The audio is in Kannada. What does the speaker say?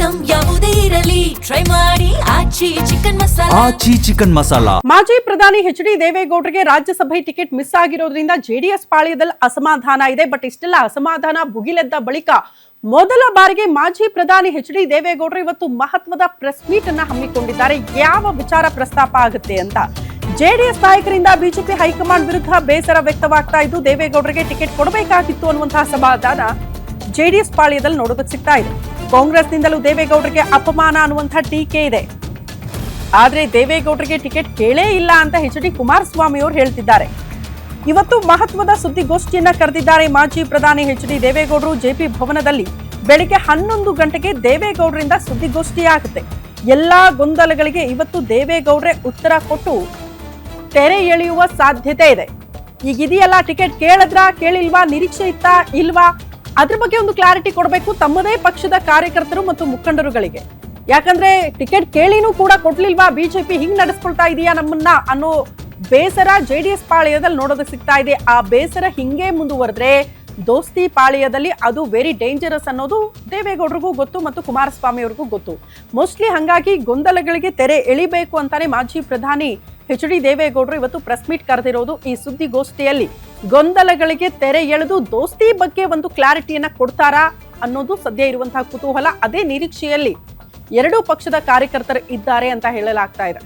ಐಟಂ ಯಾವುದೇ ಇರಲಿ ಟ್ರೈ ಮಾಡಿ ಆಚಿ ಚಿಕನ್ ಮಸಾಲಾ. ಮಾಜಿ ಪ್ರಧಾನಿ ಎಚ್.ಡಿ. ದೇವೇಗೌಡರಿಗೆ ರಾಜ್ಯಸಭೆ ಟಿಕೆಟ್ ಮಿಸ್ ಆಗಿರೋದ್ರಿಂದ ಜೆಡಿಎಸ್ ಪಾಳ್ಯದಲ್ಲಿ ಅಸಮಾಧಾನ ಇದೆ. ಬಟ್ ಇಷ್ಟೆಲ್ಲ ಅಸಮಾಧಾನ ಭುಗಿಲೆದ್ದ ಬಳಿಕ ಮೊದಲ ಬಾರಿಗೆ ಮಾಜಿ ಪ್ರಧಾನಿ ಎಚ್.ಡಿ. ದೇವೇಗೌಡರು ಇವತ್ತು ಮಹತ್ವದ ಪ್ರೆಸ್ ಮೀಟ್ ಅನ್ನ ಹಮ್ಮಿಕೊಂಡಿದ್ದಾರೆ. ಯಾವ ವಿಚಾರ ಪ್ರಸ್ತಾಪ ಆಗುತ್ತೆ ಅಂತ ಜೆಡಿಎಸ್ ನಾಯಕರಿಂದ ಬಿಜೆಪಿ ಹೈಕಮಾಂಡ್ ವಿರುದ್ಧ ಬೇಸರ ವ್ಯಕ್ತವಾಗ್ತಾ ಇದ್ದು, ದೇವೇಗೌಡರಿಗೆ ಟಿಕೆಟ್ ಕೊಡಬೇಕಾಗಿತ್ತು ಅನ್ನುವಂತಹ ಅಸಮಾಧಾನ ಜೆಡಿಎಸ್ ಪಾಳ್ಯದಲ್ಲಿ ನೋಡೋದಕ್ಕೆ ಸಿಗ್ತಾ ಇದೆ. ಕಾಂಗ್ರೆಸ್ನಿಂದಲೂ ದೇವೇಗೌಡರಿಗೆ ಅಪಮಾನ ಅನ್ನುವಂತಹ ಟೀಕೆ ಇದೆ. ಆದ್ರೆ ದೇವೇಗೌಡರಿಗೆ ಟಿಕೆಟ್ ಕೇಳೇ ಇಲ್ಲ ಅಂತ ಎಚ್.ಡಿ. ಕುಮಾರಸ್ವಾಮಿ ಅವರು ಹೇಳ್ತಿದ್ದಾರೆ. ಇವತ್ತು ಮಹತ್ವದ ಸುದ್ದಿಗೋಷ್ಠಿಯನ್ನ ಕರೆದಿದ್ದಾರೆ ಮಾಜಿ ಪ್ರಧಾನಿ ಎಚ್.ಡಿ. ದೇವೇಗೌಡರು. ಜೆಪಿ ಭವನದಲ್ಲಿ ಬೆಳಿಗ್ಗೆ 11 ಗಂಟೆಗೆ ದೇವೇಗೌಡರಿಂದ ಸುದ್ದಿಗೋಷ್ಠಿ ಆಗುತ್ತೆ. ಎಲ್ಲಾ ಗೊಂದಲಗಳಿಗೆ ಇವತ್ತು ದೇವೇಗೌಡರೇ ಉತ್ತರ ಕೊಟ್ಟು ತೆರೆ ಎಳೆಯುವ ಸಾಧ್ಯತೆ ಇದೆ. ಈಗ ಇದೆಯಲ್ಲ, ಟಿಕೆಟ್ ಕೇಳಿಲ್ವಾ, ನಿರೀಕ್ಷೆ ಇತ್ತಾ ಇಲ್ವಾ, ಅದ್ರ ಬಗ್ಗೆ ಒಂದು ಕ್ಲಾರಿಟಿ ಕೊಡಬೇಕು ತಮ್ಮದೇ ಪಕ್ಷದ ಕಾರ್ಯಕರ್ತರು ಮತ್ತು ಮುಖಂಡರುಗಳಿಗೆ. ಯಾಕಂದ್ರೆ ಟಿಕೆಟ್ ಕೇಳಿನೂ ಕೂಡ ಕೊಡ್ಲಿಲ್ವಾ, ಬಿಜೆಪಿ ಹಿಂಗ್ ನಡೆಸ್ಕೊಳ್ತಾ ಇದೆಯಾ ನಮ್ಮನ್ನ ಅನ್ನೋ ಬೇಸರ ಜೆಡಿಎಸ್ ಪಾಳ್ಯದಲ್ಲಿ ನೋಡೋದಕ್ಕೆ ಸಿಗ್ತಾ ಇದೆ. ಆ ಬೇಸರ ಹಿಂಗೆ ಮುಂದುವರೆದ್ರೆ ದೋಸ್ತಿ ಪಾಳ್ಯದಲ್ಲಿ ಅದು ವೆರಿ ಡೇಂಜರಸ್ ಅನ್ನೋದು ದೇವೇಗೌಡರಿಗೂ ಗೊತ್ತು ಮತ್ತು ಕುಮಾರಸ್ವಾಮಿ ಅವ್ರಿಗೂ ಗೊತ್ತು. ಮೋಸ್ಟ್ಲಿ ಹಂಗಾಗಿ ಗೊಂದಲಗಳಿಗೆ ತೆರೆ ಎಳಿಬೇಕು ಅಂತಾನೆ ಮಾಜಿ ಪ್ರಧಾನಿ ಎಚ್.ಡಿ. ದೇವೇಗೌಡರು ಇವತ್ತು ಪ್ರೆಸ್ ಮೀಟ್ ಕರೆದಿರೋದು. ಈ ಸುದ್ದಿಗೋಷ್ಠಿಯಲ್ಲಿ ಗೊಂದಲಗಳಿಗೆ ತೆರೆ ಎಳೆದು ದೋಸ್ತಿ ಬಗ್ಗೆ ಒಂದು ಕ್ಲಾರಿಟಿಯನ್ನ ಕೊಡ್ತಾರಾ ಅನ್ನೋದು ಸದ್ಯ ಇರುವಂತಹ ಕುತೂಹಲ. ಅದೇ ನಿರೀಕ್ಷೆಯಲ್ಲಿ ಎರಡೂ ಪಕ್ಷದ ಕಾರ್ಯಕರ್ತರು ಇದ್ದಾರೆ ಅಂತ ಹೇಳಲಾಗ್ತಾ ಇದೆ.